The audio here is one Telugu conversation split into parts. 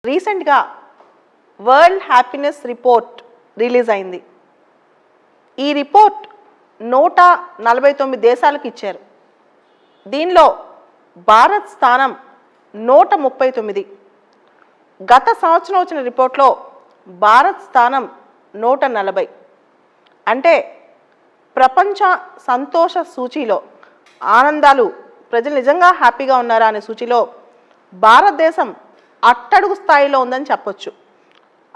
రీసెంట్గా వరల్డ్ హ్యాపీనెస్ రిపోర్ట్ రిలీజ్ అయింది. ఈ రిపోర్ట్ 149 దేశాలకు ఇచ్చారు. దీనిలో భారత్ స్థానం 139. గత సంవత్సరం వచ్చిన రిపోర్ట్లో భారత్ స్థానం 140. అంటే ప్రపంచ సంతోష సూచీలో ఆనందాలు ప్రజలు నిజంగా హ్యాపీగా ఉన్నారా అనే సూచీలో భారతదేశం అట్టడుగు స్థాయిలో ఉందని చెప్పొచ్చు.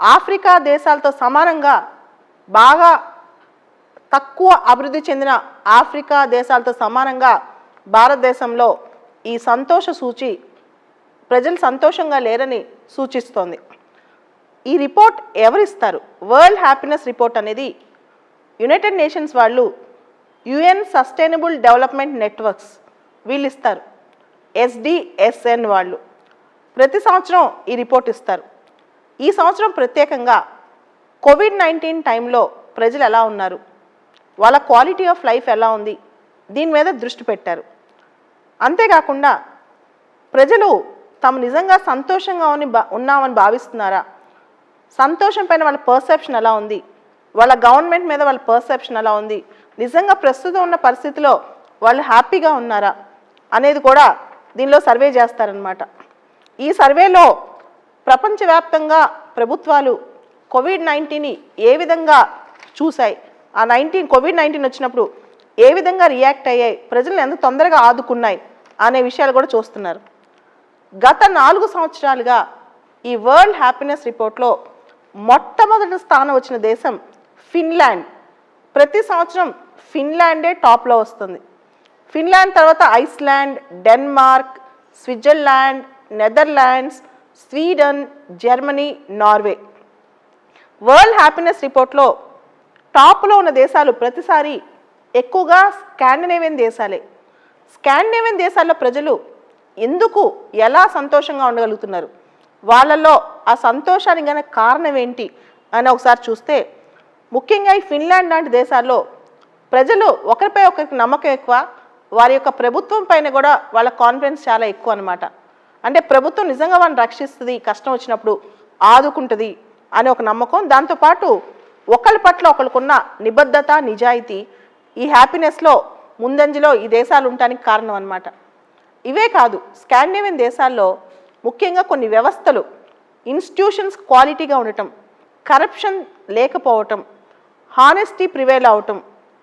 ఆఫ్రికా దేశాలతో సమానంగా బాగా తక్కువ అభివృద్ధి చెందిన ఆఫ్రికా దేశాలతో సమానంగా భారతదేశంలో ఈ సంతోష సూచి ప్రజలు సంతోషంగా లేరని సూచిస్తోంది. ఈ రిపోర్ట్ ఎవరిస్తారు? వరల్డ్ హ్యాపీనెస్ రిపోర్ట్ అనేది యునైటెడ్ నేషన్స్ వాళ్ళు యుఎన్ సస్టైనబుల్ డెవలప్మెంట్ నెట్వర్క్స్ వీళ్ళు ఇస్తారు. SDSN వాళ్ళు ప్రతి సంవత్సరం ఈ రిపోర్ట్ ఇస్తారు. ఈ సంవత్సరం ప్రత్యేకంగా కోవిడ్-19 టైంలో ప్రజలు ఎలా ఉన్నారు, వాళ్ళ క్వాలిటీ ఆఫ్ లైఫ్ ఎలా ఉంది, దీని మీద దృష్టి పెట్టారు. అంతేకాకుండా ప్రజలు తాము నిజంగా సంతోషంగా ఉన్నామని భావిస్తున్నారా, సంతోషం పైన వాళ్ళ పర్సెప్షన్ ఎలా ఉంది, వాళ్ళ గవర్నమెంట్ మీద వాళ్ళ పర్సెప్షన్ ఎలా ఉంది, నిజంగా ప్రస్తుతం ఉన్న పరిస్థితిలో వాళ్ళు హ్యాపీగా ఉన్నారా అనేది కూడా దీనిలో సర్వే చేస్తారనమాట. ఈ సర్వేలో ప్రపంచవ్యాప్తంగా ప్రభుత్వాలు కోవిడ్-19ని ఏ విధంగా చూశాయి, ఆ కోవిడ్-19 వచ్చినప్పుడు ఏ విధంగా రియాక్ట్ అయ్యాయి, ప్రజలను ఎంత తొందరగా ఆదుకున్నాయి అనే విషయాలు కూడా చూస్తున్నారు. గత 4 సంవత్సరాలుగా ఈ వరల్డ్ హ్యాపీనెస్ రిపోర్ట్లో మొట్టమొదటి స్థానం వచ్చిన దేశం ఫిన్లాండ్. ప్రతి సంవత్సరం ఫిన్లాండే టాప్లో వస్తుంది. ఫిన్లాండ్ తర్వాత Iceland, Denmark, Switzerland, Netherlands, Sweden, Germany, Norway. World happiness రిపోర్ట్లో టాప్లో ఉన్న దేశాలు ప్రతిసారి ఎక్కువగా స్కాండినేవియన్ దేశాలే. స్కాండినేవియన్ దేశాల్లో ప్రజలు ఎందుకు ఎలా సంతోషంగా ఉండగలుగుతున్నారు, వాళ్ళల్లో ఆ సంతోషానికి గల కారణం ఏంటి అని ఒకసారి చూస్తే ముఖ్యంగా ఈ ఫిన్లాండ్ లాంటి దేశాల్లో ప్రజలు ఒకరిపై ఒకరికి నమ్మకం ఎక్కువ, వారి యొక్క ప్రభుత్వం పైన కూడా వాళ్ళ కాన్ఫిడెన్స్ చాలా ఎక్కువ అనమాట. అంటే ప్రభుత్వం నిజంగా వాళ్ళని రక్షిస్తుంది, కష్టం వచ్చినప్పుడు ఆదుకుంటుంది అనే ఒక నమ్మకం. దాంతోపాటు ఒకరి పట్ల ఒకరికున్న నిబద్ధత, నిజాయితీ ఈ హ్యాపీనెస్లో ముందంజలో ఈ దేశాలు ఉండటానికి కారణం అనమాట. ఇవే కాదు, స్కాండినేవియన్ దేశాల్లో ముఖ్యంగా కొన్ని వ్యవస్థలు, ఇన్స్టిట్యూషన్స్ క్వాలిటీగా ఉండటం, కరప్షన్ లేకపోవటం, హానెస్టీ ప్రివేల్ అవటం,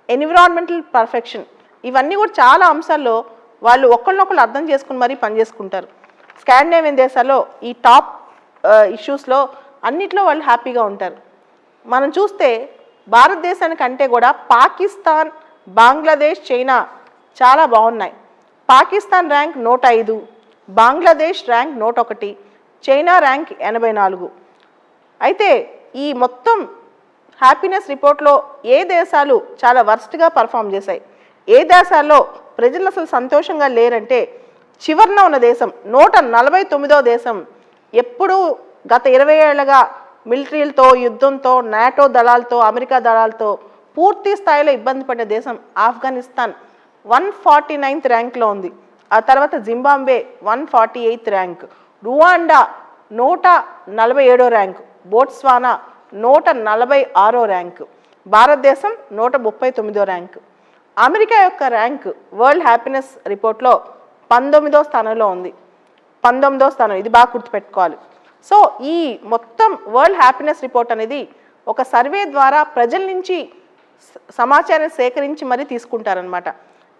ఎన్విరాన్మెంటల్ పర్ఫెక్షన్, ఇవన్నీ కూడా చాలా అంశాల్లో వాళ్ళు ఒకళ్ళనొకళ్ళు అర్థం చేసుకుని మరీ పనిచేసుకుంటారు. స్కాండినేవియన్ దేశాల్లో ఈ టాప్ ఇష్యూస్లో అన్నిట్లో వాళ్ళు హ్యాపీగా ఉంటారు. మనం చూస్తే భారతదేశానికి అంటే కూడా పాకిస్తాన్, బంగ్లాదేశ్, చైనా చాలా బాగున్నాయి. Pakistan rank 105, Bangladesh rank 101, China rank 84. అయితే ఈ మొత్తం హ్యాపీనెస్ రిపోర్ట్లో ఏ దేశాలు చాలా వర్స్ట్గా పర్ఫామ్ చేశాయి, ఏ దేశాల్లో ప్రజలు అసలు సంతోషంగా లేరంటే చివరిన ఉన్న దేశం 149వ దేశం. ఎప్పుడూ గత 20 ఏళ్లుగా మిలిటరీలతో, యుద్ధంతో, నాటో దళాలతో, అమెరికా దళాలతో పూర్తి స్థాయిలో ఇబ్బంది పడ్డ దేశం ఆఫ్ఘనిస్తాన్ 149th ర్యాంక్లో ఉంది. ఆ తర్వాత జింబాబ్వే 148th ర్యాంక్, రువాండా 147వ ర్యాంక్, బోట్స్వానా 146వ ర్యాంక్, భారతదేశం 139వ ర్యాంక్. అమెరికా యొక్క ర్యాంక్ వరల్డ్ హ్యాపీనెస్ రిపోర్ట్లో 19వ స్థానంలో ఉంది. 19వ స్థానం, ఇది బాగా గుర్తుపెట్టుకోవాలి. సో ఈ మొత్తం వరల్డ్ హ్యాపీనెస్ రిపోర్ట్ అనేది ఒక సర్వే ద్వారా ప్రజల నుంచి సమాచారం సేకరించి మరీ తీసుకుంటారనమాట.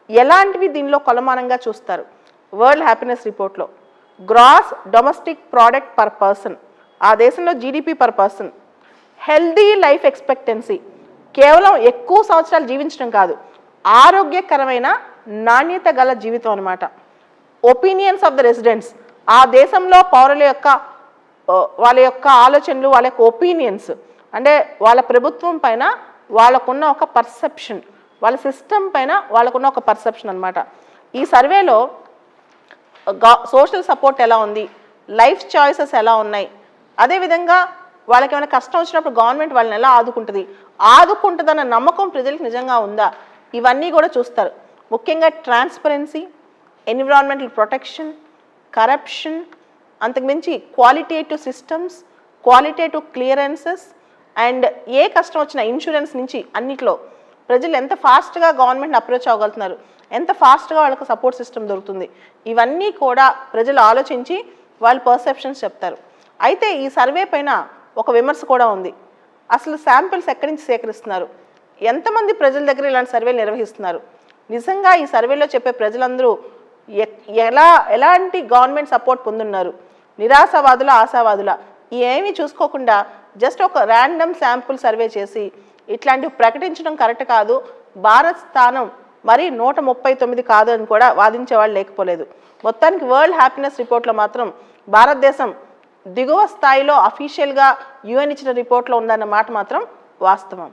ఎలాంటివి దీనిలో కొలమానంగా చూస్తారు? వరల్డ్ హ్యాపీనెస్ రిపోర్ట్లో gross domestic product per person, ఆ దేశంలో GDP per person, healthy life expectancy, కేవలం ఎక్కువ సంవత్సరాలు జీవించడం కాదు, ఆరోగ్యకరమైన నాణ్యత గల జీవితం అనమాట. ఒపీనియన్స్ ఆఫ్ ద రెసిడెంట్స్, ఆ దేశంలో పౌరుల యొక్క వాళ్ళ యొక్క ఆలోచనలు, వాళ్ళ యొక్క ఒపీనియన్స్, అంటే వాళ్ళ ప్రభుత్వం పైన వాళ్ళకున్న ఒక పర్సెప్షన్, వాళ్ళ సిస్టమ్ పైన వాళ్ళకున్న ఒక పర్సెప్షన్ అనమాట. ఈ సర్వేలో సోషల్ సపోర్ట్ ఎలా ఉంది, లైఫ్ చాయిసెస్ ఎలా ఉన్నాయి, అదేవిధంగా వాళ్ళకి ఏమైనా కష్టం వచ్చినప్పుడు గవర్నమెంట్ వాళ్ళని ఎలా ఆదుకుంటుందన్న నమ్మకం ప్రజలకు నిజంగా ఉందా, ఇవన్నీ కూడా చూస్తారు. ముఖ్యంగా ట్రాన్స్పరెన్సీ, ఎన్విరాన్మెంటల్ ప్రొటెక్షన్, కరప్షన్, అంతకుమించి qualitative systems, qualitative clearances and ఏ కష్టం వచ్చినా ఇన్సూరెన్స్ నుంచి అన్నిట్లో ప్రజలు ఎంత ఫాస్ట్గా గవర్నమెంట్ని అప్రోచ్ అవ్వగలుగుతున్నారు, ఎంత ఫాస్ట్గా వాళ్ళకి సపోర్ట్ సిస్టమ్ దొరుకుతుంది, ఇవన్నీ కూడా ప్రజలు ఆలోచించి వాళ్ళు పర్సెప్షన్స్ చెప్తారు. అయితే ఈ సర్వే పైన ఒక విమర్శ కూడా ఉంది. అసలు శాంపిల్స్ ఎక్కడి నుంచి సేకరిస్తున్నారు, ఎంతమంది ప్రజల దగ్గర ఇలాంటి సర్వేలు నిర్వహిస్తున్నారు, నిజంగా ఈ సర్వేలో చెప్పే ప్రజలందరూ ఎలాంటి గవర్నమెంట్ సపోర్ట్ పొందున్నారు, నిరాశావాదుల ఆశావాదుల ఏమీ చూసుకోకుండా జస్ట్ ఒక ర్యాండమ్ శాంపుల్ సర్వే చేసి ఇట్లాంటివి ప్రకటించడం కరెక్ట్ కాదు, భారత్ స్థానం మరి 139 కాదు అని కూడా వాదించే వాళ్ళు లేకపోలేదు. మొత్తానికి వరల్డ్ హ్యాపీనెస్ రిపోర్ట్లో మాత్రం భారతదేశం దిగువ స్థాయిలో అఫీషియల్గా UN ఇచ్చిన రిపోర్ట్లో ఉందన్న మాట మాత్రం వాస్తవం.